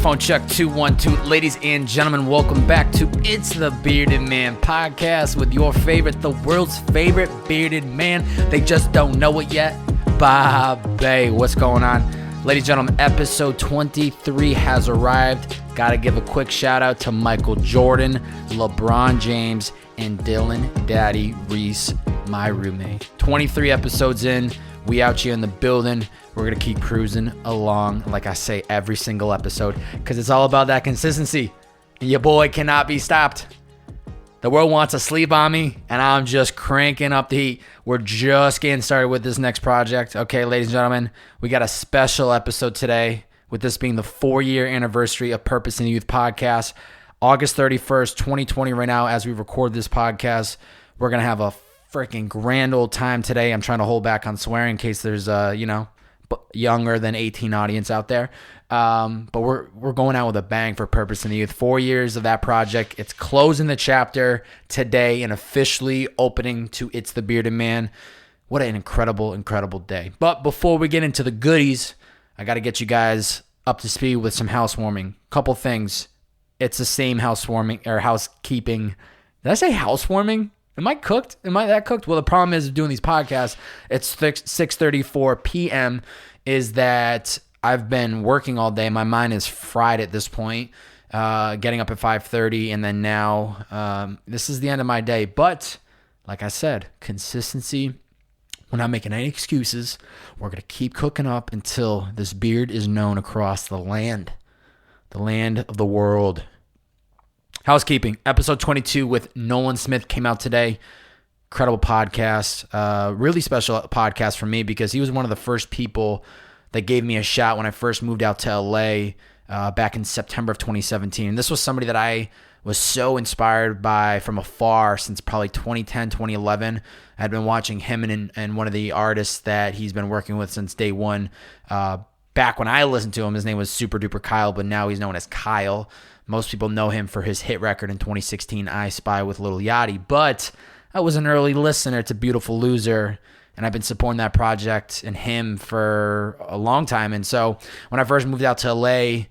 Microphone check 212. Ladies and gentlemen, welcome back to It's the Bearded Man podcast with your favorite, the world's favorite bearded man. They just don't know it yet. Bobby, what's going on? Ladies and gentlemen, episode 23 has arrived. Gotta give a quick shout out to Michael Jordan, LeBron James, and Dylan Daddy Reese, my roommate. 23 episodes in. We out here in the building. We're going to keep cruising along, like I say, every single episode, because it's all about that consistency. And your boy cannot be stopped. The world wants to sleep on me, and I'm just cranking up the heat. We're just getting started with this next project. Okay, ladies and gentlemen, we got a special episode today, with this being the 4-year anniversary of Purpose in the Youth podcast. August 31st, 2020 right now, as we record this podcast. We're going to have a freaking grand old time today. I'm trying to hold back on swearing in case there's younger than 18 audience out there. But we're going out with a bang for Purpose in the Youth. 4 years of that project. It's closing the chapter today and officially opening to It's the Bearded Man. What an incredible, incredible day. But before we get into the goodies, I got to get you guys up to speed with some housewarming. Couple things. It's the same housekeeping. Did I say housewarming? Am I cooked? Am I that cooked? Well, the problem is doing these podcasts, it's 6:34 p.m., is that I've been working all day. My mind is fried at this point, getting up at 5:30, and then now this is the end of my day. But like I said, consistency. We're not making any excuses. We're going to keep cooking up until this beard is known across the land of the world. Housekeeping, episode 22 with Nolan Smith came out today. Incredible podcast. Really special podcast for me because he was one of the first people that gave me a shot when I first moved out to LA back in September of 2017. And this was somebody that I was so inspired by from afar since probably 2010, 2011. I had been watching him and one of the artists that he's been working with since day one. Back when I listened to him, his name was Super Duper Kyle, but now he's known as Kyle. Most people know him for his hit record in 2016, I Spy with Lil Yachty. But I was an early listener to Beautiful Loser, and I've been supporting that project and him for a long time. And so when I first moved out to LA,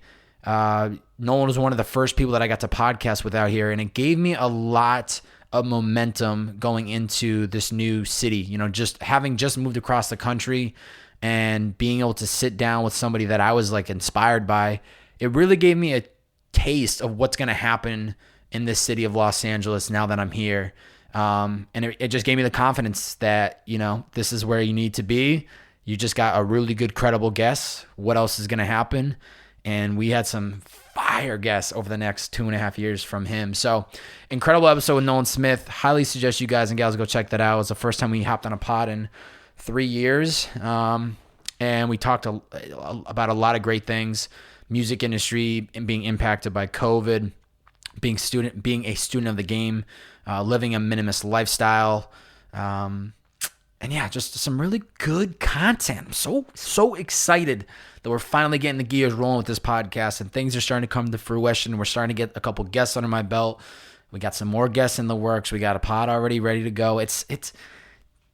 Nolan was one of the first people that I got to podcast with out here, and it gave me a lot of momentum going into this new city. You know, just having just moved across the country and being able to sit down with somebody that I was like inspired by, it really gave me a taste of what's going to happen in this city of Los Angeles now that I'm here. And it just gave me the confidence that, you know, this is where you need to be. You just got a really good, credible guess. What else is going to happen? And we had some fire guests over the next 2.5 years from him. So incredible episode with Nolan Smith. Highly suggest you guys and gals go check that out. It was the first time we hopped on a pod in 3 years. And we talked about a lot of great things. Music industry and being impacted by COVID, being a student of the game, living a minimalist lifestyle, and yeah, just some really good content. I'm so excited that we're finally getting the gears rolling with this podcast, and things are starting to come to fruition. We're starting to get a couple guests under my belt. We got some more guests in the works. We got a pod already ready to go. It's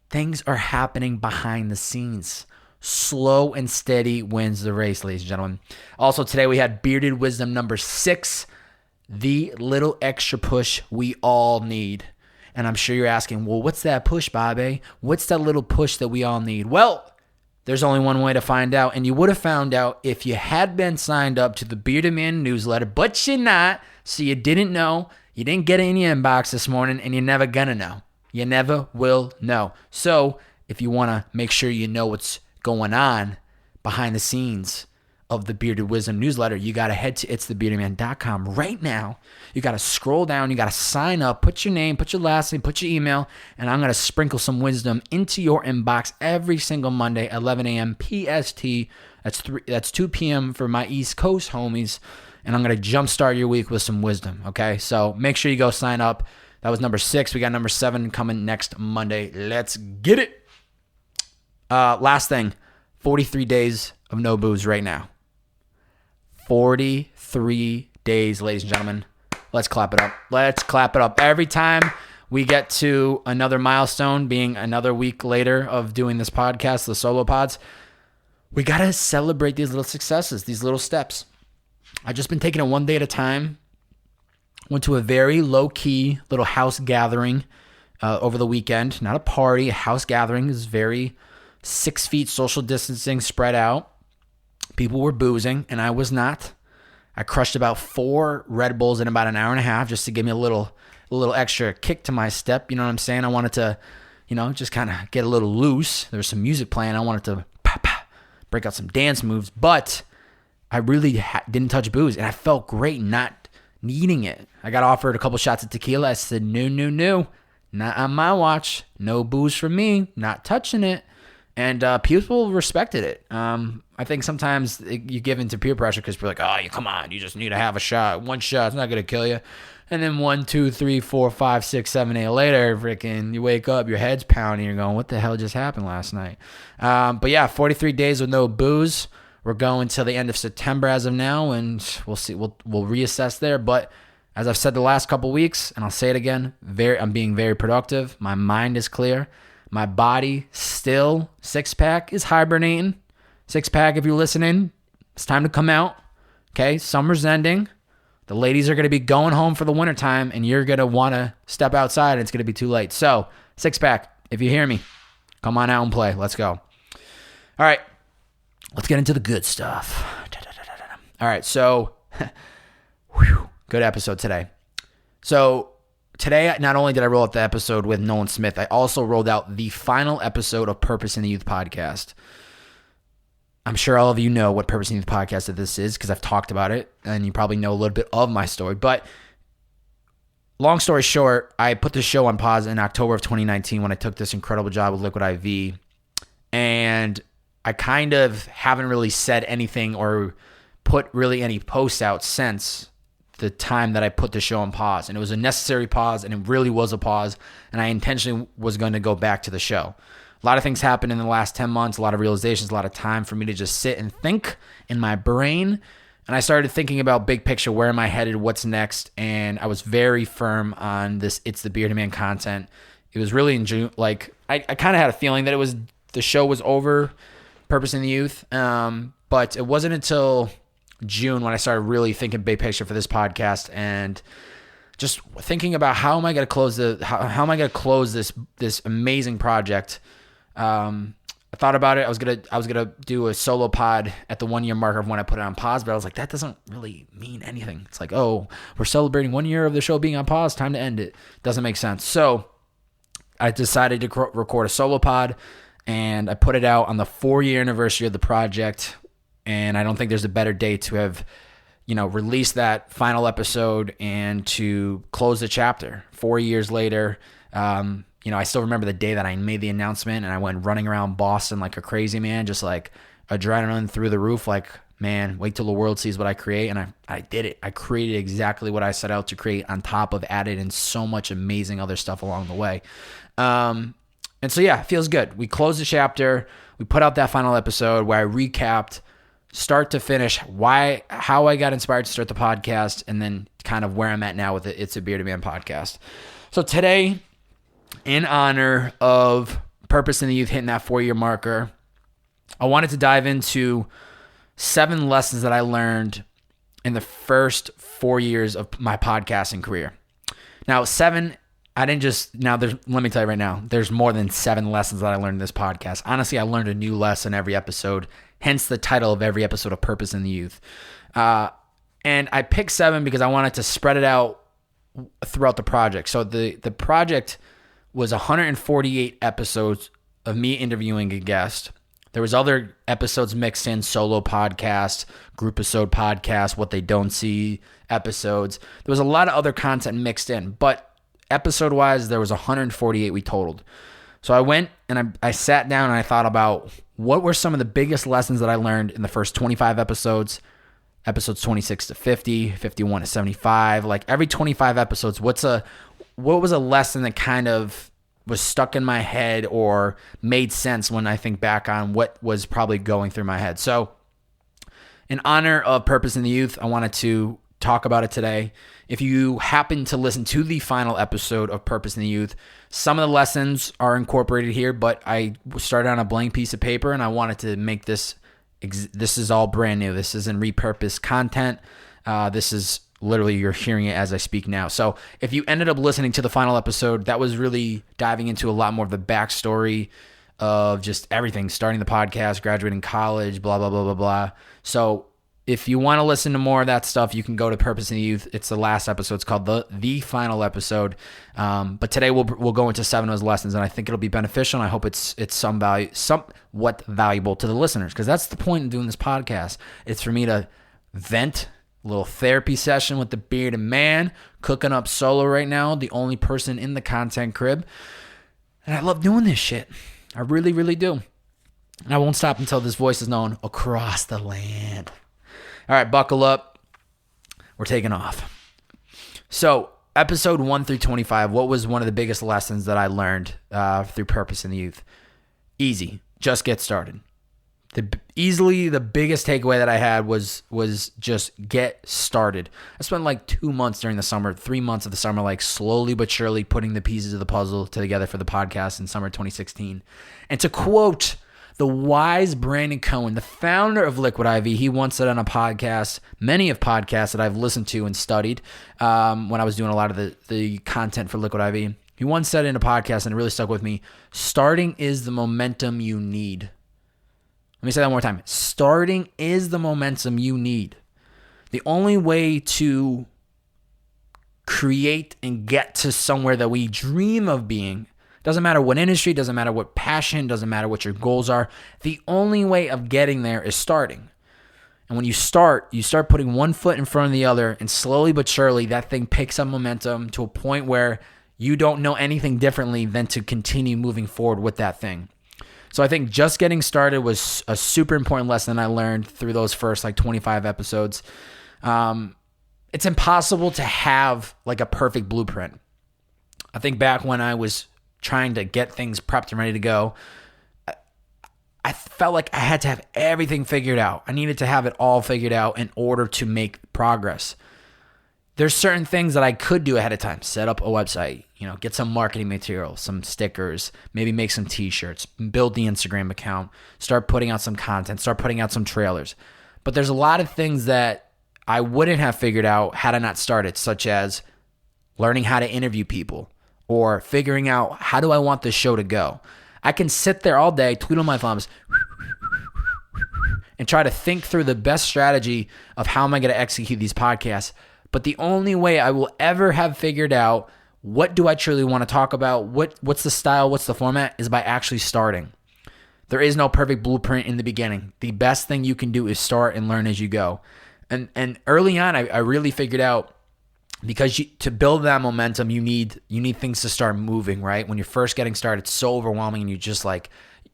things are happening behind the scenes. Slow and steady wins the race, ladies and gentlemen. Also, today we had Bearded Wisdom number 6, the little extra push we all need. And I'm sure you're asking, well, what's that push, Bobby? What's that little push that we all need? Well, there's only one way to find out, and you would have found out if you had been signed up to the Bearded Man newsletter, but you're not, so you didn't know, you didn't get it in your inbox this morning, and you're never gonna know. You never will know. So if you want to make sure you know what's going on behind the scenes of the Bearded Wisdom newsletter, you got to head to itsthebeardedman.com right now. You got to scroll down. You got to sign up, put your name, put your last name, put your email, and I'm going to sprinkle some wisdom into your inbox every single Monday at 11 a.m. PST. That's 2 p.m. for my East Coast homies, and I'm going to jumpstart your week with some wisdom, okay? So make sure you go sign up. That was number 6. We got number 7 coming next Monday. Let's get it. Last thing, 43 days of no booze right now. 43 days, ladies and gentlemen. Let's clap it up. Let's clap it up. Every time we get to another milestone, being another week later of doing this podcast, the solo pods, we got to celebrate these little successes, these little steps. I've just been taking it one day at a time. Went to a very low-key little house gathering over the weekend. Not a party, a house gathering. Is very 6 feet social distancing spread out. People were boozing, and I was not. I crushed about 4 Red Bulls in about an hour and a half just to give me a little extra kick to my step. You know what I'm saying? I wanted to, just kind of get a little loose. There was some music playing. I wanted to break out some dance moves, but I really didn't touch booze, and I felt great not needing it. I got offered a couple shots of tequila. I said, no, not on my watch. No booze for me. Not touching it. And people respected it. I think sometimes you give into peer pressure because people are like, oh, come on, you just need to have a shot. One shot's not going to kill you. And then 1, 2, 3, 4, 5, 6, 7, 8 later, freaking, you wake up, your head's pounding, you're going, what the hell just happened last night? But yeah, 43 days with no booze. We're going till the end of September as of now, and we'll see. We'll reassess there. But as I've said the last couple weeks, and I'll say it again, I'm being very productive. My mind is clear. My body still, six-pack is hibernating. Six-pack, if you're listening, it's time to come out. Okay, summer's ending. The ladies are going to be going home for the wintertime, and you're going to want to step outside, and it's going to be too late. So, six-pack, if you hear me, come on out and play. Let's go. All right, let's get into the good stuff. All right, so, good episode today. So, today, not only did I roll out the episode with Nolan Smith, I also rolled out the final episode of Purpose in the Youth podcast. I'm sure all of you know what Purpose in the Youth podcast this is because I've talked about it, and you probably know a little bit of my story. But long story short, I put the show on pause in October of 2019 when I took this incredible job with Liquid IV, and I kind of haven't really said anything or put really any posts out since the time that I put the show on pause. And it was a necessary pause, and it really was a pause, and I intentionally was going to go back to the show. A lot of things happened in the last 10 months, a lot of realizations, a lot of time for me to just sit and think in my brain. And I started thinking about big picture, where am I headed, what's next? And I was very firm on this It's the Bearded Man content. It was really in June. Like, I kind of had a feeling that the show was over, Purpose in the Youth. But it wasn't until June when I started really thinking big picture for this podcast and just thinking about how am I going to close this amazing project. I thought about it. I was gonna do a solo pod at the 1 year marker of when I put it on pause, but I was like, that doesn't really mean anything. It's like, oh, we're celebrating 1 year of the show being on pause. Time to end it. Doesn't make sense. So I decided to record a solo pod, and I put it out on the 4-year anniversary of the project. And I don't think there's a better day to have, released that final episode and to close the chapter. 4 years later, I still remember the day that I made the announcement, and I went running around Boston like a crazy man, just like adrenaline through the roof. Like, man, wait till the world sees what I create. And I did it. I created exactly what I set out to create, on top of added in so much amazing other stuff along the way. And so, yeah, it feels good. We closed the chapter. We put out that final episode where I recapped start to finish how I got inspired to start the podcast, and then kind of where I'm at now with it. It's a Bearded Man podcast. So today, in honor of Purpose in the Youth hitting that 4-year marker, I wanted to dive into 7 lessons that I learned in the first 4 years of my podcasting career. Now, 7, let me tell you right now, there's more than 7 lessons that I learned in this podcast. Honestly, I learned a new lesson every episode, hence the title of every episode of Purpose in the Youth. And I picked 7 because I wanted to spread it out throughout the project. So the project was 148 episodes of me interviewing a guest. There was other episodes mixed in, solo podcast, group episode podcast, what they don't see episodes. There was a lot of other content mixed in, but episode-wise, there was 148 we totaled. So I went and I sat down and I thought about what were some of the biggest lessons that I learned in the first 25 episodes 26 to 50, 51 to 75. Like every 25 episodes, what was a lesson that kind of was stuck in my head or made sense when I think back on what was probably going through my head. So in honor of Purpose in the Youth, I wanted to talk about it today. If you happen to listen to the final episode of Purpose in the Youth, some of the lessons are incorporated here, but I started on a blank piece of paper and I wanted to make this is all brand new. This isn't repurposed content. This is literally, you're hearing it as I speak now. So if you ended up listening to the final episode, that was really diving into a lot more of the backstory of just everything, starting the podcast, graduating college, blah, blah, blah, blah, blah. So if you want to listen to more of that stuff, you can go to Purpose in the Youth. It's the last episode. It's called the final episode. But today we'll go into 7 of those lessons, and I think it'll be beneficial. And I hope it's somewhat valuable to the listeners, because that's the point of doing this podcast. It's for me to vent, a little therapy session with the bearded man, cooking up solo right now, the only person in the content crib. And I love doing this shit. I really, really do. And I won't stop until this voice is known across the land. All right, buckle up. We're taking off. So, episode 1 through 25, what was one of the biggest lessons that I learned through Purpose in the Youth? Easy. Just get started. Easily the biggest takeaway that I had was just get started. I spent like 2 months during the summer, 3 months of the summer, like slowly but surely putting the pieces of the puzzle together for the podcast in summer 2016. And to quote the wise Brandon Cohen, the founder of Liquid IV, he once said on a podcast, many of podcasts that I've listened to and studied when I was doing a lot of the content for Liquid IV, he once said in a podcast, and it really stuck with me, starting is the momentum you need. Let me say that one more time. Starting is the momentum you need. The only way to create and get to somewhere that we dream of being, doesn't matter what industry, doesn't matter what passion, doesn't matter what your goals are, the only way of getting there is starting. And when you start putting one foot in front of the other, and slowly but surely that thing picks up momentum to a point where you don't know anything differently than to continue moving forward with that thing. So I think just getting started was a super important lesson I learned through those first like 25 episodes. It's impossible to have like a perfect blueprint. I think back when I was trying to get things prepped and ready to go, I felt like I had to have everything figured out. I needed to have it all figured out in order to make progress. There's certain things that I could do ahead of time. Set up a website, get some marketing material, some stickers, maybe make some t-shirts, build the Instagram account, start putting out some content, start putting out some trailers. But there's a lot of things that I wouldn't have figured out had I not started, such as learning how to interview people or figuring out how do I want this show to go. I can sit there all day, twiddle my thumbs, and try to think through the best strategy of how am I going to execute these podcasts. But the only way I will ever have figured out what do I truly want to talk about, what's the style, what's the format, is by actually starting. There is no perfect blueprint in the beginning. The best thing you can do is start and learn as you go. And early on, I really figured out, because to build that momentum, you need things to start moving, right? When you're first getting started, it's so overwhelming, and you just like,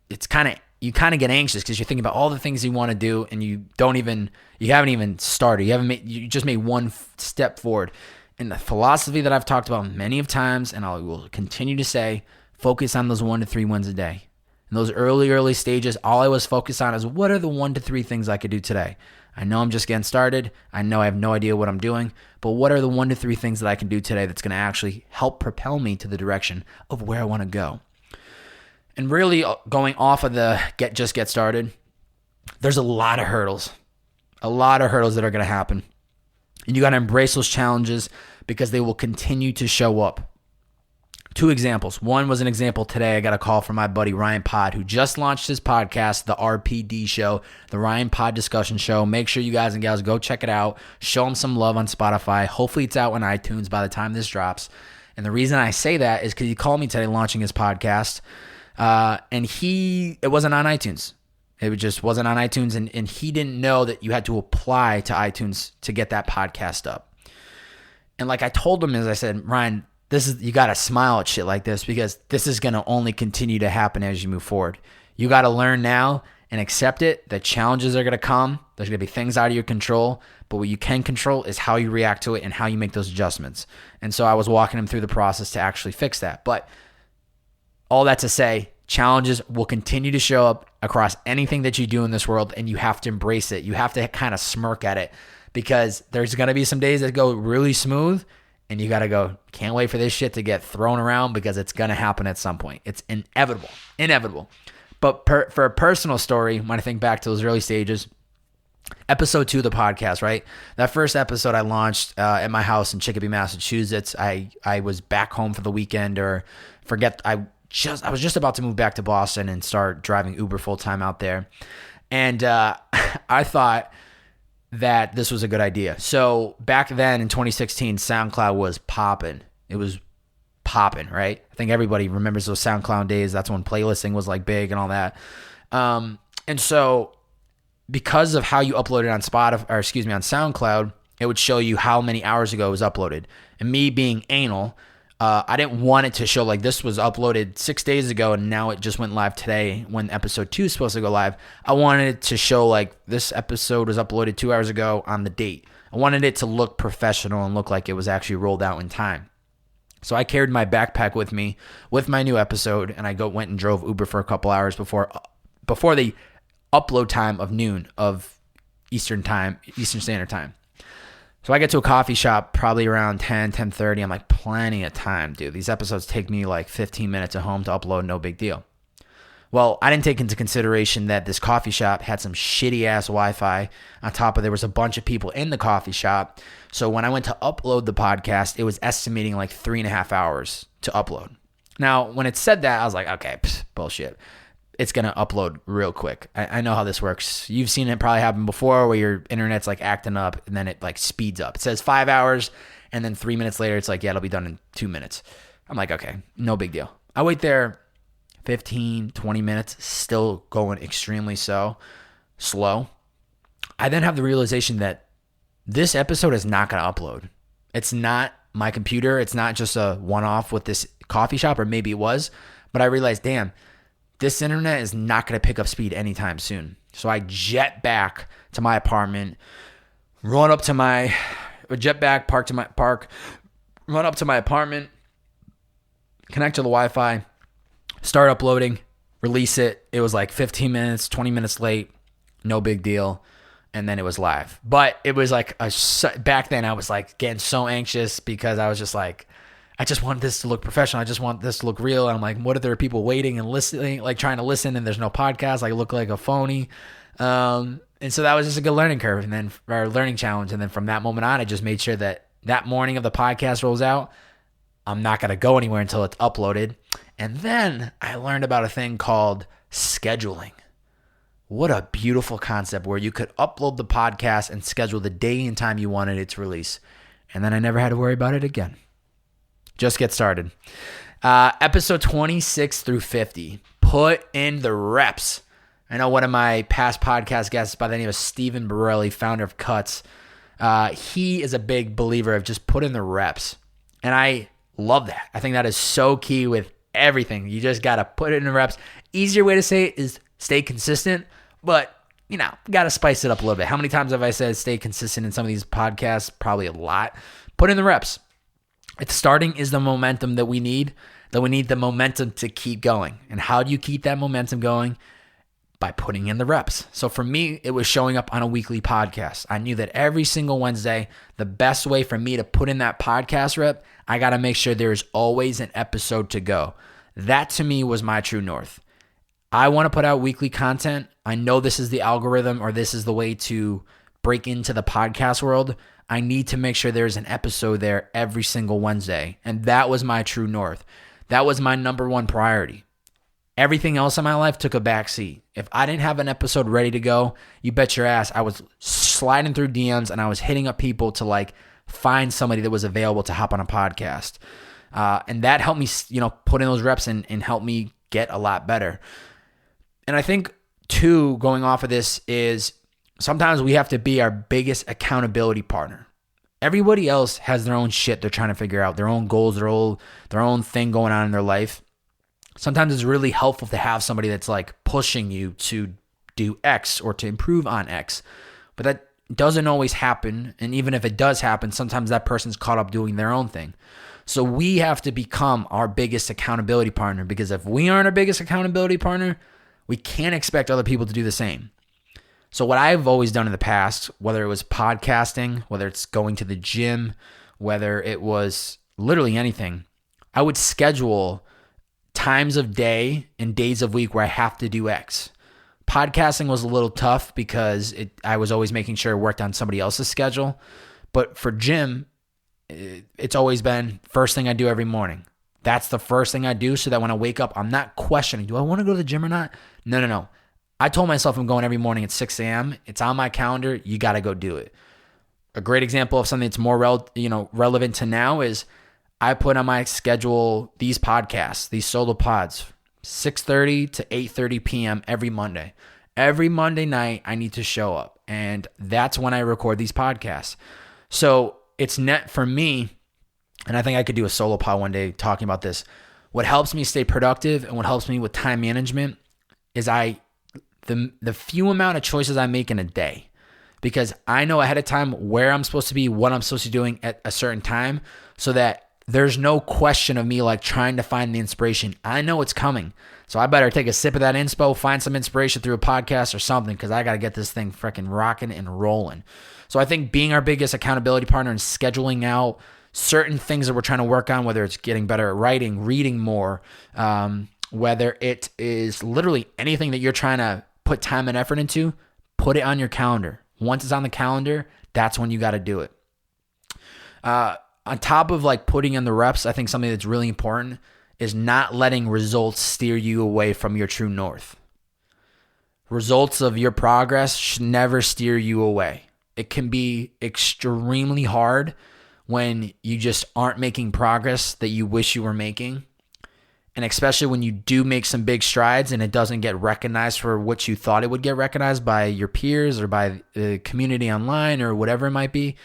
you kind of get anxious because you're thinking about all the things you want to do, and you haven't even started. You just made one step forward. And the philosophy that I've talked about many of times, and I will continue to say, focus on those 1 to 3 wins a day. In those early stages, all I was focused on is what are the 1 to 3 things I could do today? I know I'm just getting started. I know I have no idea what I'm doing, but what are the 1 to 3 things that I can do today that's going to actually help propel me to the direction of where I want to go? And really going off of the get started, there's a lot of hurdles that are going to happen. And you got to embrace those challenges because they will continue to show up. 2 examples. One was an example today. I got a call from my buddy Ryan Pod, who just launched his podcast, the RPD Show, the Ryan Pod Discussion Show. Make sure you guys and gals go check it out. Show him some love on Spotify. Hopefully it's out on iTunes by the time this drops. And the reason I say that is because he called me today launching his podcast. And it wasn't on iTunes. It just wasn't on iTunes, and he didn't know that you had to apply to iTunes to get that podcast up. And like I told him, as I said, Ryan, you got to smile at shit like this, because this is going to only continue to happen as you move forward. You got to learn now and accept it. The challenges are going to come. There's going to be things out of your control, but what you can control is how you react to it and how you make those adjustments. And so I was walking him through the process to actually fix that. But all that to say, challenges will continue to show up across anything that you do in this world, and you have to embrace it. You have to kind of smirk at it, because there's going to be some days that go really smooth, and you got to go, can't wait for this shit to get thrown around, because it's going to happen at some point. It's inevitable. But for a personal story, when I think back to those early stages, episode 2 of the podcast, right? That first episode I launched at my house in Chicopee, Massachusetts. I was back home for the weekend, I was just about to move back to Boston and start driving Uber full time out there. And I thought that this was a good idea. So back then in 2016, SoundCloud was popping. It was popping, right? I think everybody remembers those SoundCloud days. That's when playlisting was like big and all that. And so because of how you uploaded on on SoundCloud, it would show you how many hours ago it was uploaded. And me being anal, I didn't want it to show like this was uploaded 6 days ago and now it just went live today when episode 2 is supposed to go live. I wanted it to show like this episode was uploaded 2 hours ago on the date. I wanted it to look professional and look like it was actually rolled out in time. So I carried my backpack with me with my new episode, and I went and drove Uber for a couple hours before the upload time of noon of Eastern Standard Time. So I get to a coffee shop probably around 10:30. I'm like, plenty of time, dude. These episodes take me like 15 minutes at home to upload, no big deal. Well, I didn't take into consideration that this coffee shop had some shitty-ass Wi-Fi. On top of there was a bunch of people in the coffee shop. So when I went to upload the podcast, it was estimating like 3.5 hours to upload. Now, when it said that, I was like, okay, bullshit. It's going to upload real quick. I know how this works. You've seen it probably happen before where your internet's like acting up and then it like speeds up. It says 5 hours and then 3 minutes later, it's like, yeah, it'll be done in 2 minutes. I'm like, okay, no big deal. I wait there 15, 20 minutes, still going extremely slow. I then have the realization that this episode is not going to upload. It's not my computer. It's not just a one-off with this coffee shop, or maybe it was. But I realized, damn, this internet is not going to pick up speed anytime soon. So I jet back to my apartment, run up to my apartment, connect to the Wi-Fi, start uploading, release it. It was like 15 minutes, 20 minutes late, no big deal. And then it was live. But it was like, back then I was like getting so anxious because I was just like, I just want this to look professional. I just want this to look real. And I'm like, what if there are people waiting and listening, like trying to listen and there's no podcast? I look like a phony. And so that was just a good learning curve and then our learning challenge. And then from that moment on, I just made sure that morning of the podcast rolls out, I'm not going to go anywhere until it's uploaded. And then I learned about a thing called scheduling. What a beautiful concept where you could upload the podcast and schedule the day and time you wanted it to release. And then I never had to worry about it again. Just get started. Episode 26 through 50. Put in the reps. I know one of my past podcast guests by the name of Stephen Borelli, founder of Cuts. He is a big believer of just put in the reps. And I love that. I think that is so key with everything. You just got to put it in the reps. Easier way to say it is stay consistent. But, got to spice it up a little bit. How many times have I said stay consistent in some of these podcasts? Probably a lot. Put in the reps. Starting is the momentum that we need. That we need the momentum to keep going. And how do you keep that momentum going? By putting in the reps. So for me, it was showing up on a weekly podcast. I knew that every single Wednesday, the best way for me to put in that podcast rep, I got to make sure there's always an episode to go. That to me was my true north. I want to put out weekly content. I know this is the algorithm or this is the way to break into the podcast world. I need to make sure there's an episode there every single Wednesday. And that was my true north. That was my number one priority. Everything else in my life took a back seat. If I didn't have an episode ready to go, you bet your ass I was sliding through DMs and I was hitting up people to find somebody that was available to hop on a podcast. And that helped me, put in those reps and help me get a lot better. And I think, too, going off of this is sometimes we have to be our biggest accountability partner. Everybody else has their own shit they're trying to figure out, their own goals, their own thing going on in their life. Sometimes it's really helpful to have somebody that's pushing you to do X or to improve on X. But that doesn't always happen. And even if it does happen, sometimes that person's caught up doing their own thing. So we have to become our biggest accountability partner, because if we aren't our biggest accountability partner, we can't expect other people to do the same. So what I've always done in the past, whether it was podcasting, whether it's going to the gym, whether it was literally anything, I would schedule times of day and days of week where I have to do X. Podcasting was a little tough because I was always making sure it worked on somebody else's schedule. But for gym, it's always been first thing I do every morning. That's the first thing I do so that when I wake up, I'm not questioning, do I want to go to the gym or not? No. I told myself I'm going every morning at 6 a.m. It's on my calendar. You got to go do it. A great example of something that's more relevant to now is I put on my schedule these podcasts, these solo pods, 6:30 to 8:30 p.m. every Monday. Every Monday night, I need to show up, and that's when I record these podcasts. So it's net for me, and I think I could do a solo pod one day talking about this. What helps me stay productive and what helps me with time management is the few amount of choices I make in a day, because I know ahead of time where I'm supposed to be, what I'm supposed to be doing at a certain time, so that there's no question of me like trying to find the inspiration. I know it's coming. So I better take a sip of that inspo, find some inspiration through a podcast or something, because I got to get this thing freaking rocking and rolling. So I think being our biggest accountability partner and scheduling out certain things that we're trying to work on, whether it's getting better at writing, reading more, whether it is literally anything that you're trying to put time and effort into, put it on your calendar. Once it's on the calendar, that's when you got to do it. On top of like putting in the reps, I think something that's really important is not letting results steer you away from your true north. Results of your progress should never steer you away. It can be extremely hard when you just aren't making progress that you wish you were making. And especially when you do make some big strides and it doesn't get recognized for what you thought it would get recognized by your peers or by the community online or whatever it might be.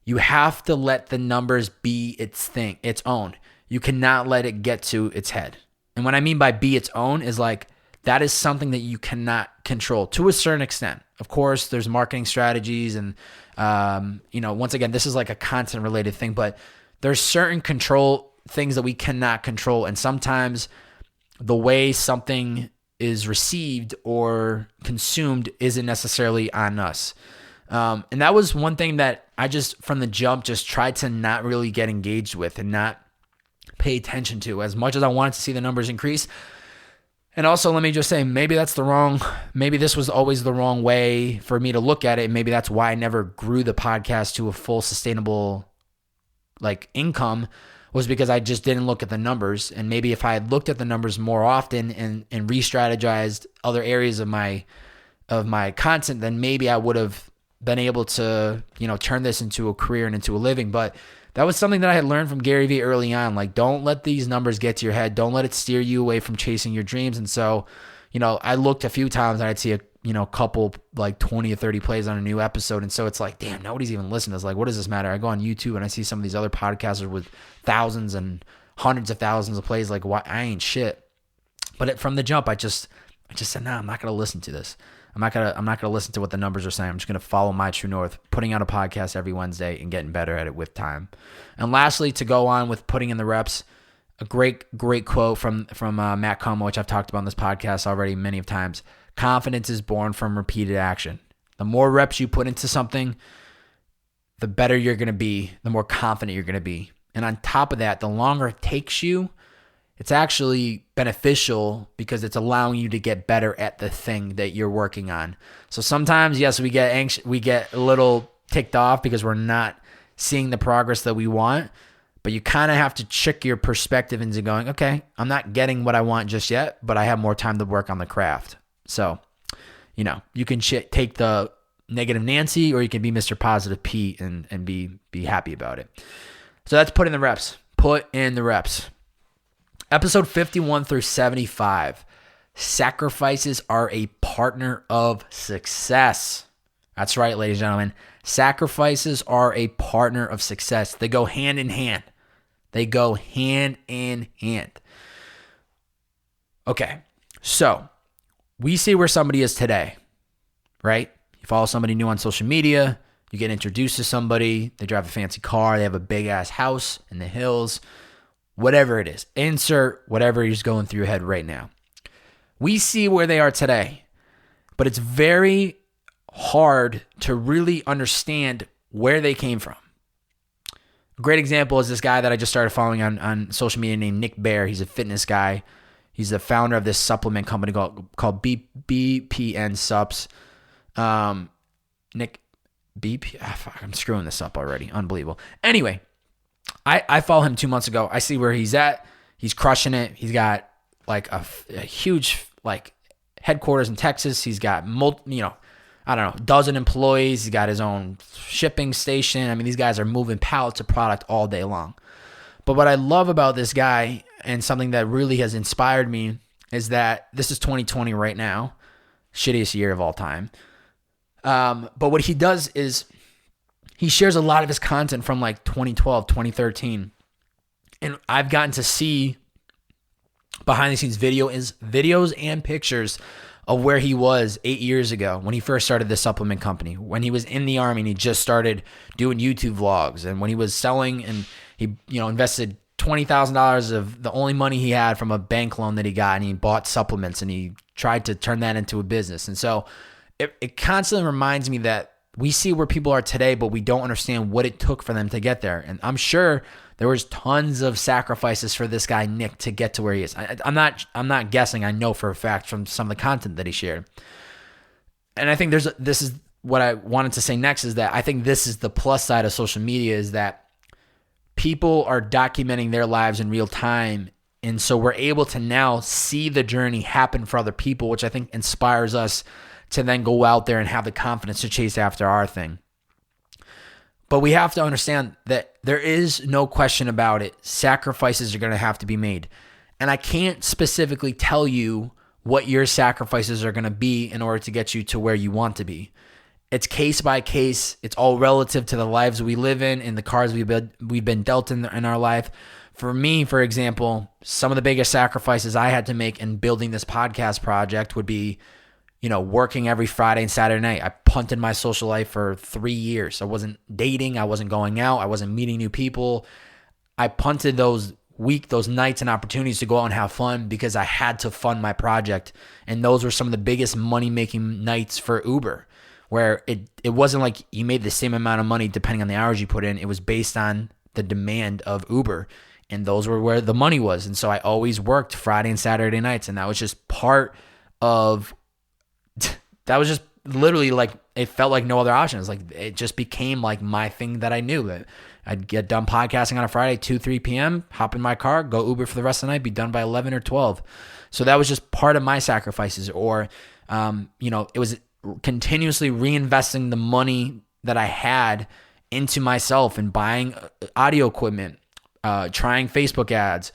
You have to let the numbers be its thing, its own. You cannot let it get to its head. And what I mean by be its own is like, that is something that you cannot control to a certain extent. Of course, there's marketing strategies and, once again, this is like a content related thing, but there's certain control things that we cannot control. And sometimes the way something is received or consumed isn't necessarily on us. And that was one thing that I just, from the jump, just tried to not really get engaged with and not pay attention to as much as I wanted to see the numbers increase. And also, let me just say, maybe this was always the wrong way for me to look at it. And maybe that's why I never grew the podcast to a full sustainable income, was because I just didn't look at the numbers. And maybe if I had looked at the numbers more often and re-strategized other areas of my content, then maybe I would have been able to, turn this into a career and into a living. But that was something that I had learned from Gary Vee early on. Like, don't let these numbers get to your head. Don't let it steer you away from chasing your dreams. And so, I looked a few times and I'd see a couple like 20 or 30 plays on a new episode. And so it's like, damn, nobody's even listening. It's like, what does this matter? I go on YouTube and I see some of these other podcasters with thousands and hundreds of thousands of plays. Like, why? I ain't shit. But from the jump, I just said, nah, I'm not going to listen to this. I'm not gonna listen to what the numbers are saying. I'm just gonna follow my true north, putting out a podcast every Wednesday and getting better at it with time. And lastly, to go on with putting in the reps, a great quote from Matt Como, which I've talked about on this podcast already many of times. Confidence is born from repeated action. The more reps you put into something, the better you're gonna be, the more confident you're gonna be. And on top of that, the longer it takes you, it's actually beneficial because it's allowing you to get better at the thing that you're working on. So sometimes, yes, we get anxious, we get a little ticked off because we're not seeing the progress that we want, but you kind of have to trick your perspective into going, okay, I'm not getting what I want just yet, but I have more time to work on the craft. So, you can take the negative Nancy or you can be Mr. Positive Pete and be happy about it. So that's put in the reps. Put in the reps. Episode 51 through 75. Sacrifices are a partner of success. That's right, ladies and gentlemen. Sacrifices are a partner of success. They go hand in hand. Okay, so we see where somebody is today, right? You follow somebody new on social media, you get introduced to somebody, they drive a fancy car, they have a big-ass house in the hills, whatever it is. Insert whatever is going through your head right now. We see where they are today, but it's very hard to really understand where they came from. A great example is this guy that I just started following on social media named Nick Bear. He's a fitness guy. He's the founder of this supplement company called BPN Subs. Nick BP. Fuck, I'm screwing this up already. Unbelievable. Anyway, I follow him 2 months ago. I see where he's at. He's crushing it. He's got like a huge like headquarters in Texas. He's got dozen employees. He's got his own shipping station. I mean, these guys are moving pallets of product all day long. But what I love about this guy, and something that really has inspired me, is that this is 2020 right now, shittiest year of all time. But what he does is he shares a lot of his content from like 2012, 2013. And I've gotten to see behind the scenes videos and pictures of where he was 8 years ago when he first started this supplement company, when he was in the Army and he just started doing YouTube vlogs, and when he was selling and he invested $20,000 of the only money he had from a bank loan that he got, and he bought supplements and he tried to turn that into a business. And so it constantly reminds me that we see where people are today, but we don't understand what it took for them to get there. And I'm sure there was tons of sacrifices for this guy, Nick, to get to where he is. I'm not guessing. I know for a fact from some of the content that he shared. And I think this is what I wanted to say next, is that I think this is the plus side of social media, is that people are documenting their lives in real time. And so we're able to now see the journey happen for other people, which I think inspires us to then go out there and have the confidence to chase after our thing. But we have to understand that there is no question about it. Sacrifices are going to have to be made. And I can't specifically tell you what your sacrifices are going to be in order to get you to where you want to be. It's case by case. It's all relative to the lives we live in and the cards we've been dealt in our life. For me, for example, some of the biggest sacrifices I had to make in building this podcast project would be, working every Friday and Saturday night. I punted my social life for 3 years. I wasn't dating. I wasn't going out. I wasn't meeting new people. I punted those nights and opportunities to go out and have fun because I had to fund my project. And those were some of the biggest money-making nights for Uber, where it wasn't like you made the same amount of money depending on the hours you put in. It was based on the demand of Uber. And those were where the money was. And so I always worked Friday and Saturday nights. And that was just that was just literally like, it felt like no other option. It's like, it just became like my thing that I knew. That I'd get done podcasting on a Friday, 2-3 p.m., hop in my car, go Uber for the rest of the night, be done by 11 or 12. So that was just part of my sacrifices. Or, it was continuously reinvesting the money that I had into myself and buying audio equipment, trying Facebook ads,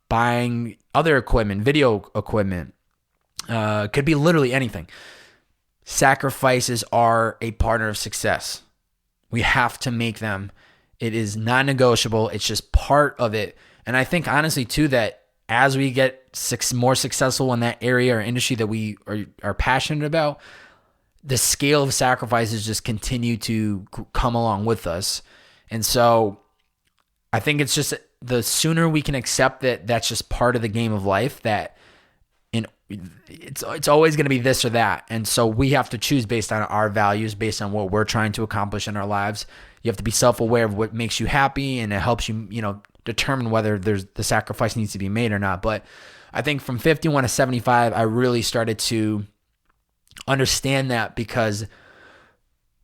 buying other equipment, video equipment. Could be literally anything. Sacrifices are a partner of success. We have to make them. It is non-negotiable. It's just part of it. And I think honestly too that as we get more successful in that area or industry that we are passionate about, the scale of sacrifices just continue to come along with us. And so I think it's just the sooner we can accept that that's just part of the game of life, that it's always going to be this or that. And so we have to choose based on our values, based on what we're trying to accomplish in our lives. You have to be self-aware of what makes you happy, and it helps you, determine whether the sacrifice needs to be made or not. But I think from 51 to 75, I really started to understand that, because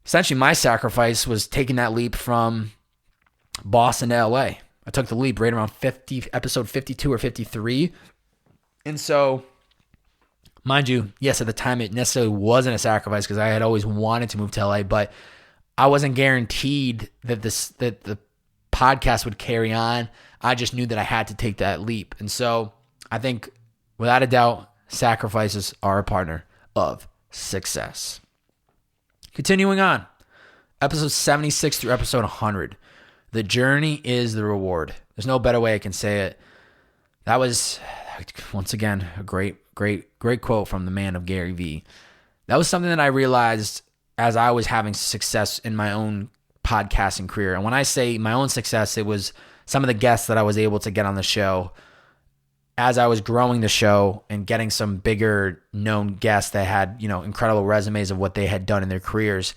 essentially my sacrifice was taking that leap from Boston to LA. I took the leap right around episode 52 or 53. And so, mind you, yes, at the time it necessarily wasn't a sacrifice because I had always wanted to move to LA, but I wasn't guaranteed that the podcast would carry on. I just knew that I had to take that leap. And so I think without a doubt, sacrifices are a partner of success. Continuing on, episode 76 through episode 100. The journey is the reward. There's no better way I can say it. That was, once again, a great quote from the man of Gary Vee. That was something that I realized as I was having success in my own podcasting career. And when I say my own success, it was some of the guests that I was able to get on the show as I was growing the show and getting some bigger known guests that had, incredible resumes of what they had done in their careers.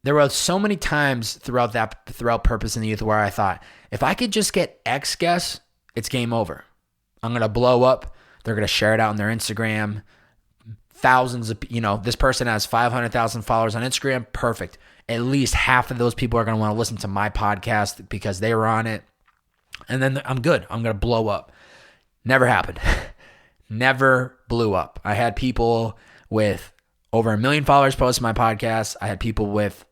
There were so many times throughout Purpose in the Youth where I thought, if I could just get X guests, it's game over. I'm going to blow up. They're going to share it out on their Instagram. Thousands of, this person has 500,000 followers on Instagram. Perfect. At least half of those people are going to want to listen to my podcast because they were on it. And then I'm good. I'm going to blow up. Never happened. Never blew up. I had people with over 1 million followers post my podcast. I had people with,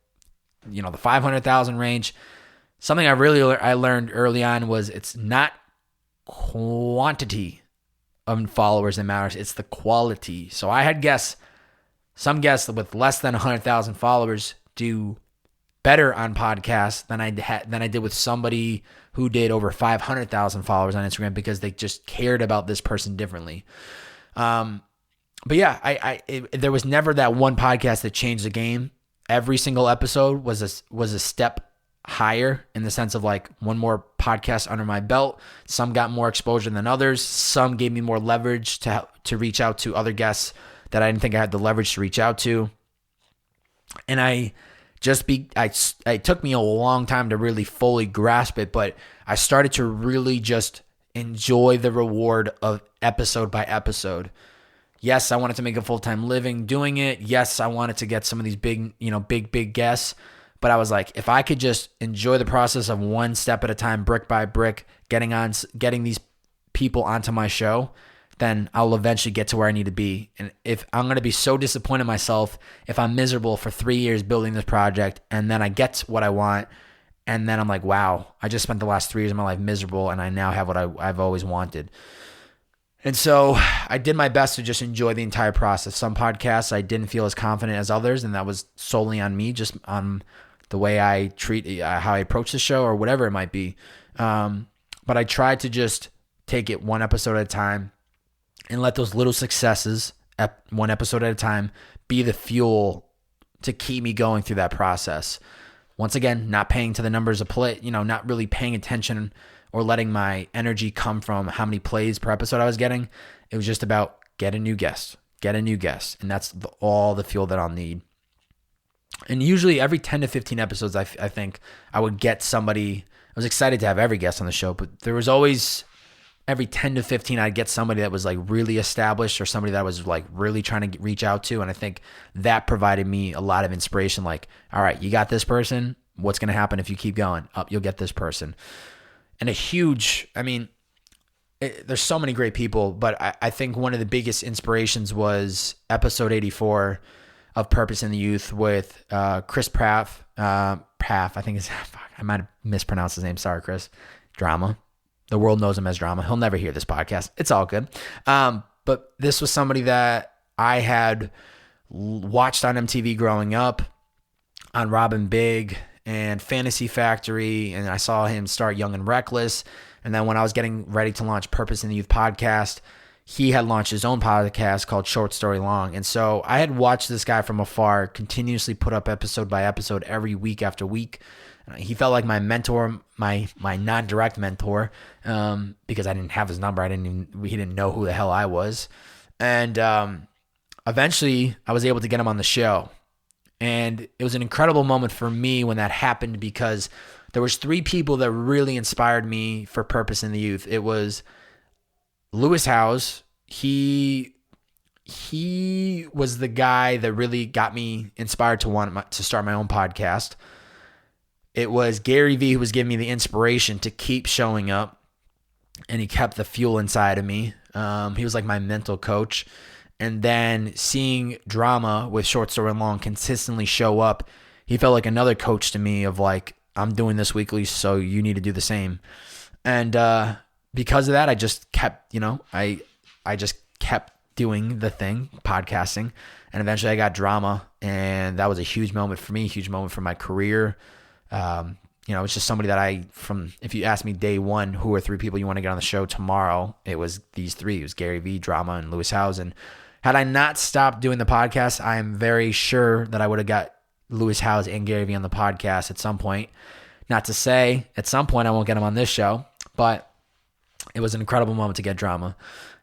the 500,000 range. Something I learned early on was it's not quantity of followers that matters. It's the quality. So I had some guests with less than 100,000 followers do better on podcasts than I did with somebody who did over 500,000 followers on Instagram because they just cared about this person differently. But yeah, there was never that one podcast that changed the game. Every single episode was a step higher in the sense of like one more podcast under my belt. Some got more exposure than others. Some gave me more leverage to reach out to other guests that I didn't think I had the leverage to reach out to. And it took me a long time to really fully grasp it, but I started to really just enjoy the reward of episode by episode. Yes, I wanted to make a full-time living doing it. Yes, I wanted to get some of these big guests. But I was like, if I could just enjoy the process of one step at a time, brick by brick, getting these people onto my show, then I'll eventually get to where I need to be. And if I'm going to be so disappointed in myself, if I'm miserable for 3 years building this project, and then I get what I want, and then I'm like, wow, I just spent the last 3 years of my life miserable, and I now have what I've always wanted. And so I did my best to just enjoy the entire process. Some podcasts I didn't feel as confident as others, and that was solely on me, just on the way I treat, how I approach the show or whatever it might be. But I tried to just take it one episode at a time and let those little successes, one episode at a time, be the fuel to keep me going through that process. Once again, not paying to the numbers of play, not really paying attention or letting my energy come from how many plays per episode I was getting. It was just about get a new guest. And that's all the fuel that I'll need. And usually every 10 to 15 episodes, I think I would get somebody. I was excited to have every guest on the show, but there was always every 10 to 15, I'd get somebody that was like really established or somebody that I was like really trying to reach out to. And I think that provided me a lot of inspiration. Like, all right, you got this person. What's going to happen if you keep going? You'll get this person. And there's so many great people, but I think one of the biggest inspirations was episode 84 of Purpose in the Youth with Chris Praff. I think I might have mispronounced his name. Sorry, Chris. Drama. The world knows him as Drama. He'll never hear this podcast. It's all good. But this was somebody that I had watched on MTV growing up, on Robin Big and Fantasy Factory, and I saw him start Young and Reckless. And then when I was getting ready to launch Purpose in the Youth podcast, he had launched his own podcast called Short Story Long. And so I had watched this guy from afar continuously put up episode by episode every week after week. He felt like my mentor, my non-direct mentor, because I didn't have his number. He didn't know who the hell I was. And eventually I was able to get him on the show. And it was an incredible moment for me when that happened, because there was 3 people that really inspired me for Purpose in the Youth. It was Lewis Howes. He was the guy that really got me inspired to start my own podcast. It was Gary Vee who was giving me the inspiration to keep showing up, and he kept the fuel inside of me. He was like my mental coach. And then seeing Drama with Short Story Long consistently show up, he felt like another coach to me of like, I'm doing this weekly, so you need to do the same. And because of that, I just kept, I just kept doing the thing, podcasting. And eventually I got Drama, and that was a huge moment for me, huge moment for my career. It's just somebody that if you ask me day one, who are 3 people you want to get on the show tomorrow, it was these 3. It was Gary Vee, Drama, and Lewis Howes. And had I not stopped doing the podcast, I am very sure that I would have got Lewis Howes and Gary Vee on the podcast at some point. Not to say at some point I won't get them on this show, but it was an incredible moment to get Drama.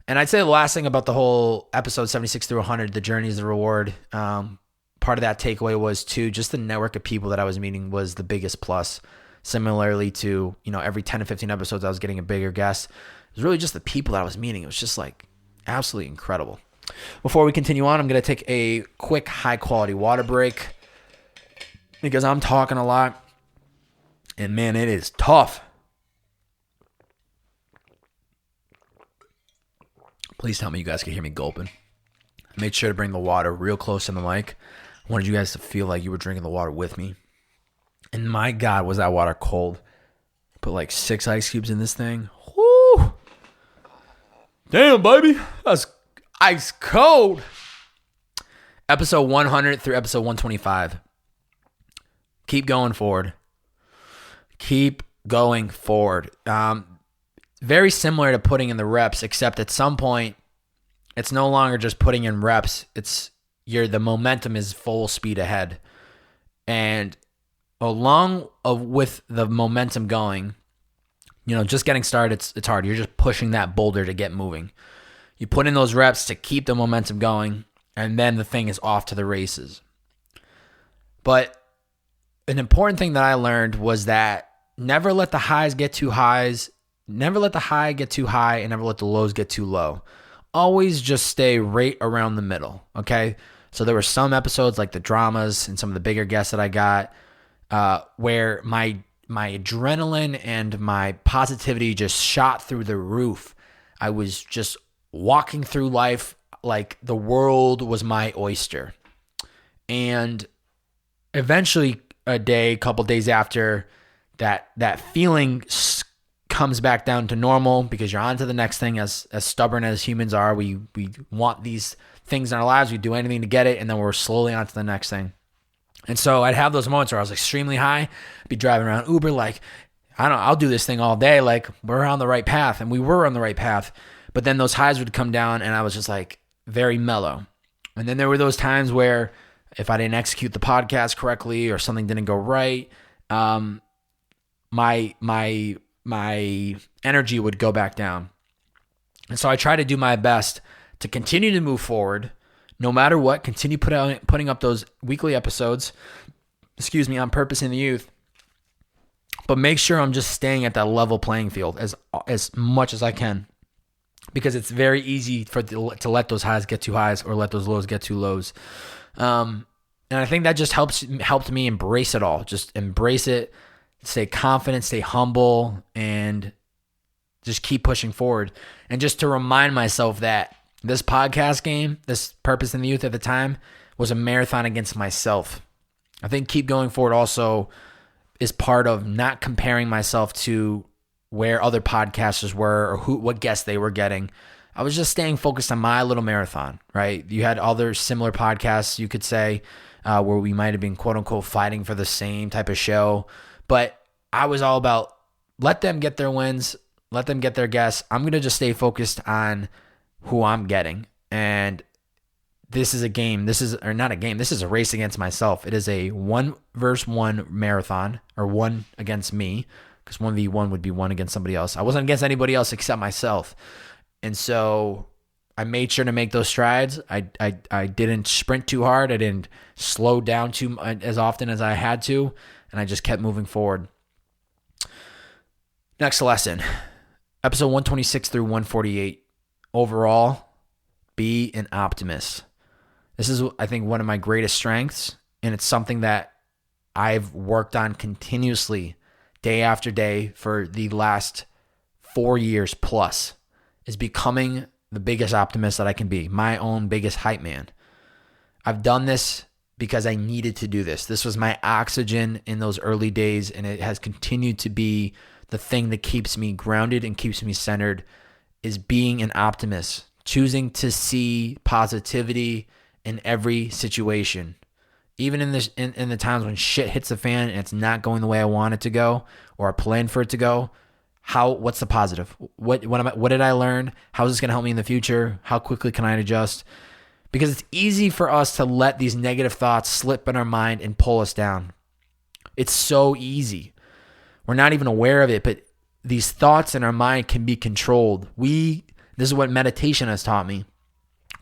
And I'd say the last thing about the whole episode 76 through 100, the journey is the reward. Part of that takeaway was too, just the network of people that I was meeting was the biggest plus. similarly to, every 10 to 15 episodes, I was getting a bigger guest. It was really just the people that I was meeting. It was just like absolutely incredible. Before we continue on, I'm going to take a quick high quality water break because I'm talking a lot and man, it is tough. Please tell me you guys can hear me gulping. I made sure to bring the water real close to the mic. I wanted you guys to feel like you were drinking the water with me. And my God, was that water cold. Put like 6 ice cubes in this thing. Whoo! Damn, baby. That's ice cold. Episode 100 through episode 125. Keep going forward. Keep going forward. Very similar to putting in the reps, except at some point, it's no longer just putting in reps. The momentum is full speed ahead. And along with the momentum going, just getting started, it's hard. You're just pushing that boulder to get moving. You put in those reps to keep the momentum going, and then the thing is off to the races. But an important thing that I learned was that never let the highs get too highs. Never let the high get too high, and never let the lows get too low. Always just stay right around the middle, okay? So there were some episodes like the dramas and some of the bigger guests that I got where my adrenaline and my positivity just shot through the roof. I was just walking through life like the world was my oyster. And eventually a couple days after, that feeling comes back down to normal because you're on to the next thing. As stubborn as humans are, we want these things in our lives. We do anything to get it, and then we're slowly on to the next thing. And so I'd have those moments where I was extremely high. I'd be driving around Uber like, I'll do this thing all day. Like, we're on the right path, and we were on the right path. But then those highs would come down, and I was just like very mellow. And then there were those times where if I didn't execute the podcast correctly or something didn't go right, my energy would go back down. And so I try to do my best to continue to move forward, no matter what, continue putting up those weekly episodes, on Purpose in the Youth, but make sure I'm just staying at that level playing field as much as I can, because it's very easy to let those highs get too highs or let those lows get too lows. And I think that just helped me embrace it all. Just embrace it, stay confident, stay humble, and just keep pushing forward. And just to remind myself that this podcast game, this Purpose in the Youth at the time, was a marathon against myself. I think keep going forward also is part of not comparing myself to where other podcasters were or what guests they were getting. I was just staying focused on my little marathon, right? You had other similar podcasts, you could say, where we might have been quote unquote fighting for the same type of show. But I was all about let them get their wins, let them get their guests. I'm going to just stay focused on who I'm getting. And this is a game. This is a race against myself. It is a 1-versus-1 marathon, or one against me, because 1v1 would be one against somebody else. I wasn't against anybody else except myself. And so I made sure to make those strides. I didn't sprint too hard. I didn't slow down as often as I had to. And I just kept moving forward. Next lesson, episode 126 through 148. Overall, be an optimist. This is, I think, one of my greatest strengths, and it's something that I've worked on continuously, day after day, for the last 4 years plus, is becoming the biggest optimist that I can be, my own biggest hype man. I've done this because I needed to do this. This was my oxygen in those early days, and it has continued to be the thing that keeps me grounded and keeps me centered, is being an optimist, choosing to see positivity in every situation. Even in the times when shit hits the fan and it's not going the way I want it to go or I planned for it to go, what's the positive? What did I learn? How is this going to help me in the future? How quickly can I adjust? Because it's easy for us to let these negative thoughts slip in our mind and pull us down. It's so easy. We're not even aware of it, but these thoughts in our mind can be controlled. This is what meditation has taught me.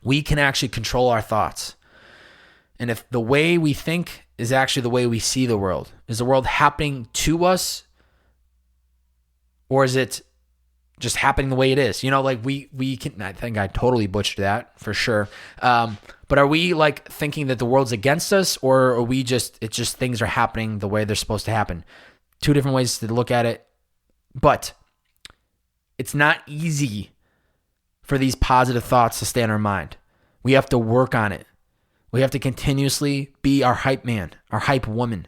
We can actually control our thoughts. And if the way we think is actually the way we see the world, is the world happening to us Or is it just happening the way it is? Like we can, I think I totally butchered that for sure. But are we like thinking that the world's against us, or are we it's just things are happening the way they're supposed to happen? Two different ways to look at it. But it's not easy for these positive thoughts to stay in our mind. We have to work on it. We have to continuously be our hype man, our hype woman.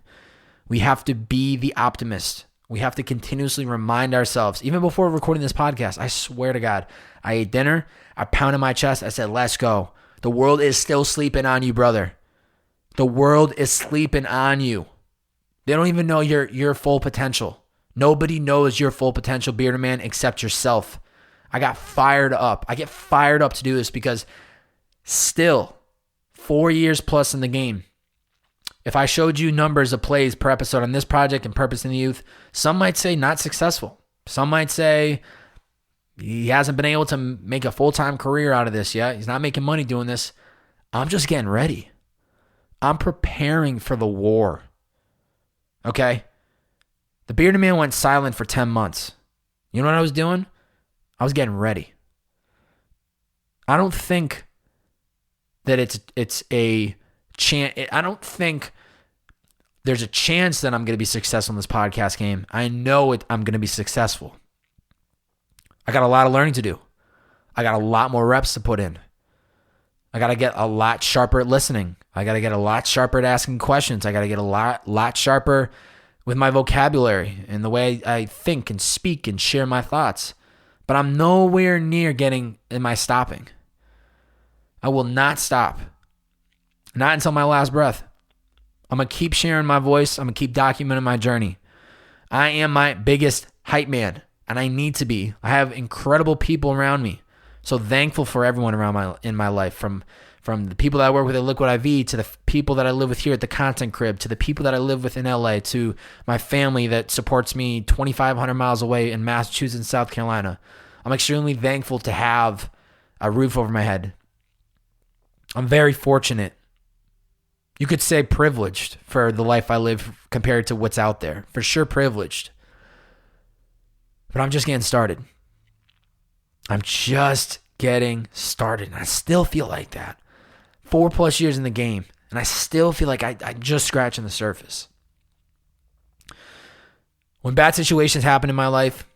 We have to be the optimist. We have to continuously remind ourselves, even before recording this podcast, I swear to God, I ate dinner, I pounded my chest, I said, let's go. The world is still sleeping on you, brother. The world is sleeping on you. They don't even know your full potential. Nobody knows your full potential, bearded man, except yourself. I got fired up. I get fired up to do this because still, 4 years plus in the game, if I showed you numbers of plays per episode on this project and Purpose in the Youth, some might say not successful. Some might say he hasn't been able to make a full-time career out of this yet. He's not making money doing this. I'm just getting ready. I'm preparing for the war. Okay? The bearded man went silent for 10 months. You know what I was doing? I was getting ready. I don't think that it's a chance. I don't think there's a chance that I'm going to be successful in this podcast game. I know I'm going to be successful. I got a lot of learning to do. I got a lot more reps to put in. I got to get a lot sharper at listening. I got to get a lot sharper at asking questions. I got to get a lot sharper with my vocabulary and the way I think and speak and share my thoughts. But I'm nowhere near stopping. I will not stop. Not until my last breath. I'm going to keep sharing my voice. I'm going to keep documenting my journey. I am my biggest hype man, and I need to be. I have incredible people around me. So thankful for everyone in my life, from the people that I work with at Liquid IV, to the people that I live with here at the Content Crib, to the people that I live with in LA, to my family that supports me 2,500 miles away in Massachusetts and South Carolina. I'm extremely thankful to have a roof over my head. I'm very fortunate. You could say privileged for the life I live compared to what's out there. For sure privileged. But I'm just getting started. I'm just getting started. And I still feel like that. 4+ years in the game. And I still feel like I'm just scratching the surface. When bad situations happen in my life,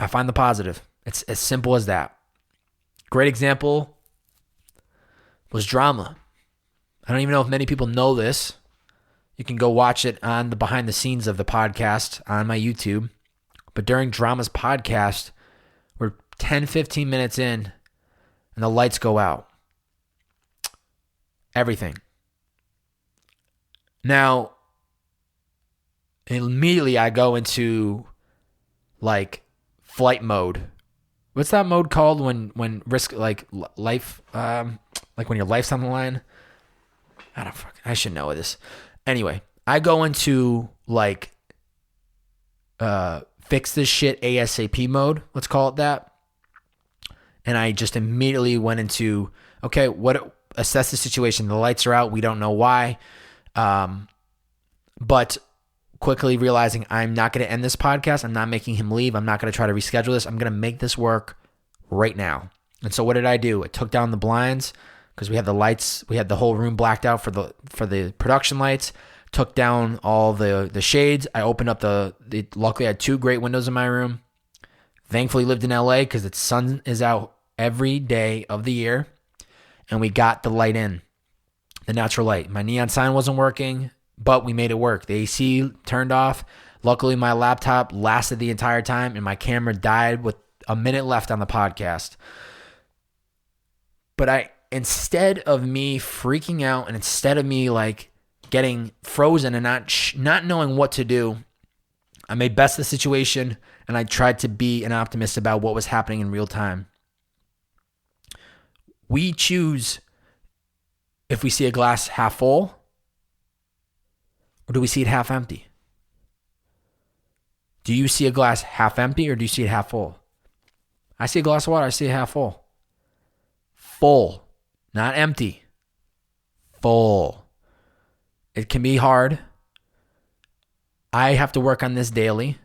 I find the positive. It's as simple as that. Great example was drama. I don't even know if many people know this. You can go watch it on the behind the scenes of the podcast on my YouTube. But during Drama's podcast, we're 10, 15 minutes in and the lights go out. Everything. Now, immediately I go into like flight mode. What's that mode called when risk like life like when your life's on the line? I should know this. Anyway, I go into like fix this shit ASAP mode, let's call it that. And I just immediately went into, okay, assess the situation. The lights are out. We don't know why. But quickly realizing I'm not going to end this podcast. I'm not making him leave. I'm not going to try to reschedule this. I'm going to make this work right now. And so what did I do? I took down the blinds because we had the lights. We had the whole room blacked out for the production lights. Took down all the shades. I opened up luckily I had 2 great windows in my room. Thankfully lived in LA because the sun is out every day of the year. And we got the light in, the natural light. My neon sign wasn't working, but we made it work. The AC turned off. Luckily, my laptop lasted the entire time, and my camera died with a minute left on the podcast. But instead of me freaking out, and instead of me like getting frozen and not knowing what to do, I made best of the situation, and I tried to be an optimist about what was happening in real time. We choose if we see a glass half full or do we see it half empty? Do you see a glass half empty or do you see it half full? I see a glass of water. I see it half full. Full, not empty. Full. It can be hard. I have to work on this daily.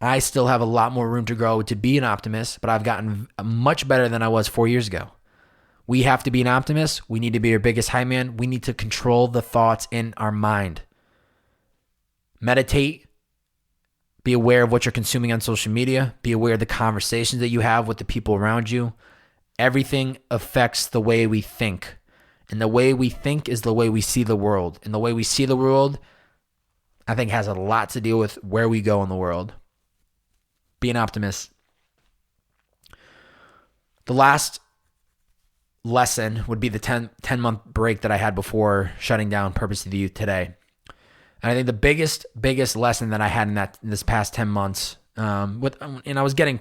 I still have a lot more room to grow to be an optimist, but I've gotten much better than I was 4 years ago. We have to be an optimist. We need to be our biggest hype man. We need to control the thoughts in our mind. Meditate. Be aware of what you're consuming on social media. Be aware of the conversations that you have with the people around you. Everything affects the way we think. And the way we think is the way we see the world. And the way we see the world, I think, has a lot to do with where we go in the world. Be an optimist. The last lesson would be the 10-month break that I had before shutting down Purpose of the Youth today. And I think the biggest lesson that I had in this past 10 months, I was getting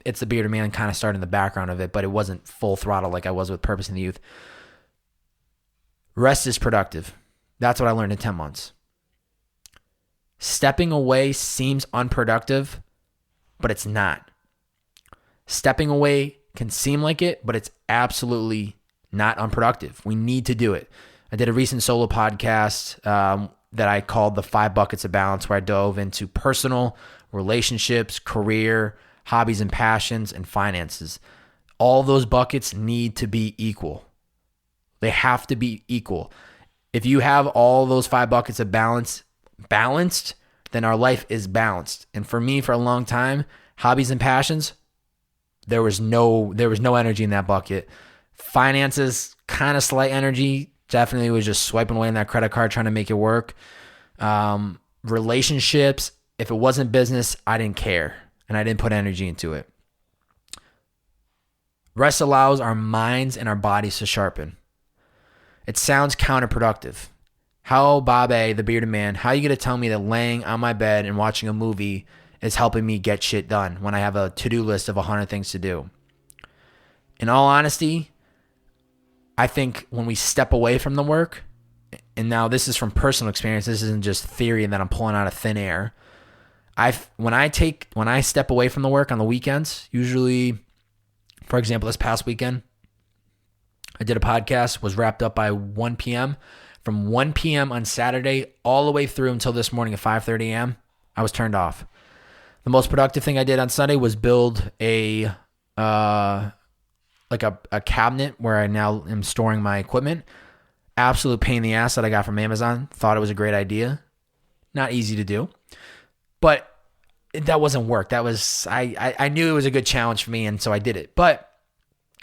It's the Bearded Man kind of started in the background of it, but it wasn't full throttle like I was with Purpose in the Youth. Rest is productive. That's what I learned in 10 months. Stepping away seems unproductive, but it's not. Stepping away can seem like it, but it's absolutely not unproductive. We need to do it. I did a recent solo podcast that I called the 5 Buckets of Balance, where I dove into personal, relationships, career, hobbies and passions, and finances. All those buckets need to be equal. They have to be equal. If you have all those 5 buckets of balance balanced, then our life is balanced. And for me, for a long time, hobbies and passions, there was no energy in that bucket. Finances, kind of slight energy. Definitely was just swiping away on that credit card trying to make it work. Relationships, if it wasn't business, I didn't care. And I didn't put energy into it. Rest allows our minds and our bodies to sharpen. It sounds counterproductive. How, Bobby, the Bearded Man, how are you going to tell me that laying on my bed and watching a movie is helping me get shit done when I have a to-do list of 100 things to do? In all honesty, I think when we step away from the work, and now this is from personal experience, this isn't just theory that I'm pulling out of thin air. When I step away from the work on the weekends, usually, for example, this past weekend, I did a podcast, was wrapped up by 1 p.m. From 1 p.m. on Saturday all the way through until this morning at 5:30 a.m., I was turned off. The most productive thing I did on Sunday was build a cabinet where I now am storing my equipment. Absolute pain in the ass that I got from Amazon. Thought it was a great idea. Not easy to do. But that wasn't work. I knew it was a good challenge for me, and so I did it. But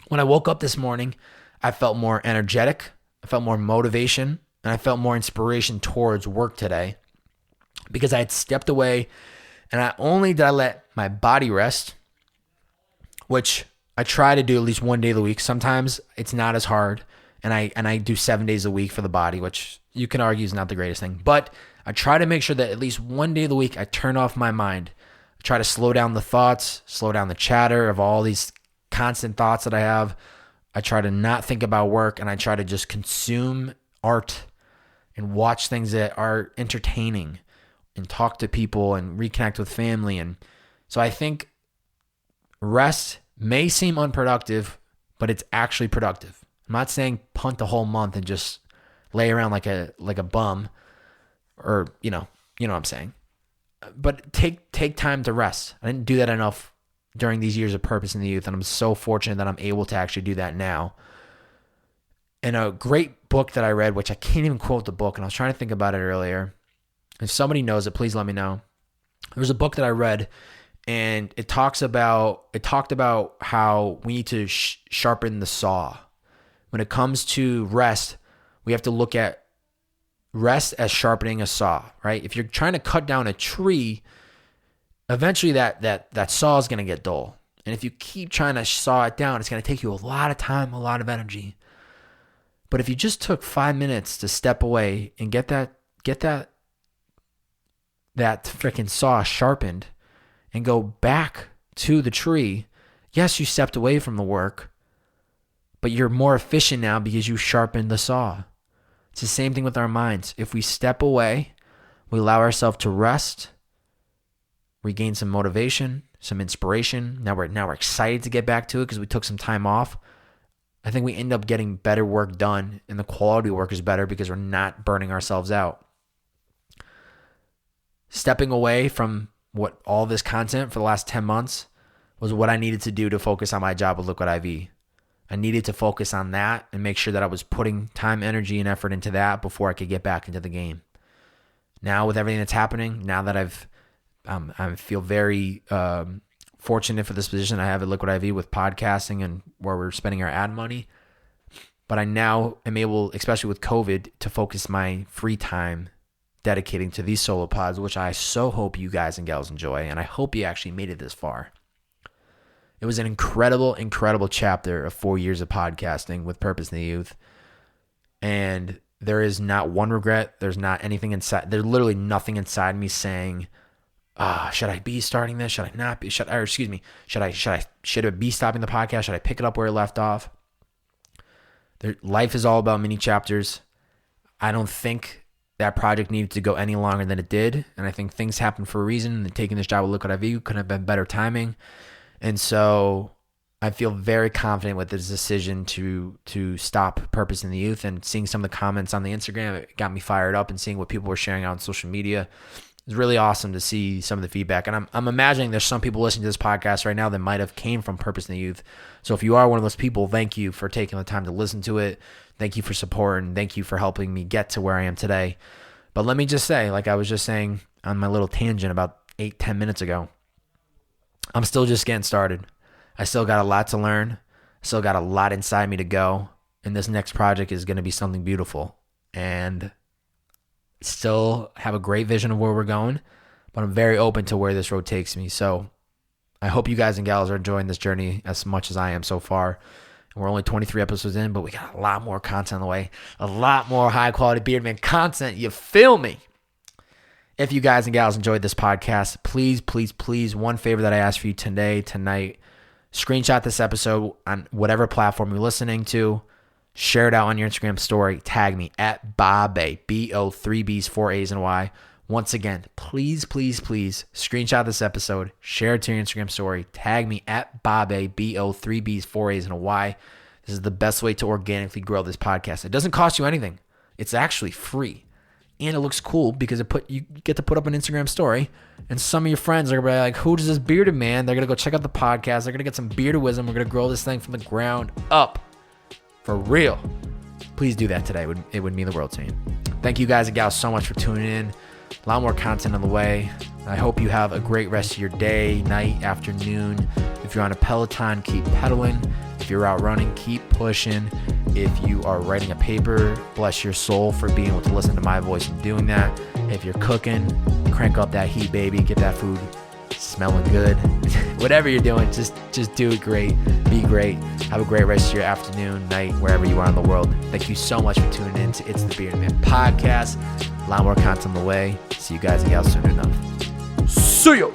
when I woke up this morning, I felt more energetic. I felt more motivation, and I felt more inspiration towards work today because I had stepped away, and not only did I let my body rest, which I try to do at least one day of the week. Sometimes it's not as hard, and I do 7 days a week for the body, which you can argue is not the greatest thing. But I try to make sure that at least one day of the week I turn off my mind. I try to slow down the thoughts, slow down the chatter of all these constant thoughts that I have. I try to not think about work, and I try to just consume art and watch things that are entertaining and talk to people and reconnect with family. And so I think rest may seem unproductive, but it's actually productive. I'm not saying punt the whole month and just lay around like a bum, or you know what I'm saying. But take time to rest. I didn't do that enough during these years of Purpose in the Youth, and I'm so fortunate that I'm able to actually do that now. And a great book that I read, which I can't even quote the book, and I was trying to think about it earlier. If somebody knows it, please let me know. There was a book that I read, and it talked about how we need to sharpen the saw. When it comes to rest, we have to look at rest as sharpening a saw, right? If you're trying to cut down a tree, eventually that saw is going to get dull. And if you keep trying to saw it down, it's going to take you a lot of time, a lot of energy. But if you just took 5 minutes to step away and get that freaking saw sharpened and go back to the tree, yes, you stepped away from the work, but you're more efficient now because you sharpened the saw. It's the same thing with our minds. If we step away, we allow ourselves to rest, regain some motivation, some inspiration. Now we're excited to get back to it because we took some time off. I think we end up getting better work done, and the quality of work is better because we're not burning ourselves out. Stepping away from what all this content for the last 10 months was what I needed to do to focus on my job with Liquid IV. I needed to focus on that and make sure that I was putting time, energy, and effort into that before I could get back into the game. Now with everything that's happening, now that I feel very fortunate for this position I have at Liquid IV with podcasting and where we're spending our ad money. But I now am able, especially with COVID, to focus my free time dedicating to these solo pods, which I so hope you guys and gals enjoy. And I hope you actually made it this far. It was an incredible, incredible chapter of 4 years of podcasting with Purpose in the Youth. And there is not one regret. There's not anything inside. There's literally nothing inside me saying, should I be starting this? Should I not be? Should I be stopping the podcast? Should I pick it up where it left off? Life is all about mini chapters. I don't think that project needed to go any longer than it did. And I think things happen for a reason. And taking this job with Liquid IV couldn't have been better timing. And so I feel very confident with this decision to stop Purpose in the Youth, and seeing some of the comments on the Instagram, it got me fired up, and seeing what people were sharing out on social media. It's really awesome to see some of the feedback. And I'm imagining there's some people listening to this podcast right now that might have came from Purpose in the Youth. So if you are one of those people, thank you for taking the time to listen to it. Thank you for supporting. Thank you for helping me get to where I am today. But let me just say, like I was just saying on my little tangent about 8-10 minutes ago, I'm still just getting started. I still got a lot to learn. Still got a lot inside me to go. And this next project is going to be something beautiful. And still have a great vision of where we're going. But I'm very open to where this road takes me. So I hope you guys and gals are enjoying this journey as much as I am so far. And we're only 23 episodes in, but we got a lot more content on the way. A lot more high-quality Beardman content. You feel me? If you guys and gals enjoyed this podcast, please, please, please, one favor that I ask for you tonight, screenshot this episode on whatever platform you're listening to, share it out on your Instagram story, tag me at Bob-A, B-O, 3 B's, 4 A's, and Y. Once again, please, please, please, screenshot this episode, share it to your Instagram story, tag me at Bob-A, B-O, 3 B's, 4 A's, and a Y. This is the best way to organically grow this podcast. It doesn't cost you anything. It's actually free. And it looks cool because you get to put up an Instagram story, and some of your friends are going to be like, who is this bearded man? They're going to go check out the podcast. They're going to get some bearded wisdom. We're going to grow this thing from the ground up. For real. Please do that today. It would mean the world to me. Thank you guys and gals so much for tuning in. A lot more content on the way. I hope you have a great rest of your day, night, afternoon. If you're on a Peloton, keep pedaling. If you're out running, keep pushing. If you are writing a paper, bless your soul for being able to listen to my voice and doing that. If you're cooking, crank up that heat, baby. Get that food smelling good. Whatever you're doing, just do it great. Be great. Have a great rest of your afternoon, night, wherever you are in the world. Thank you so much for tuning in to It's the Bearded Man Podcast. A lot more content on the way. See you guys and gals soon enough. See ya!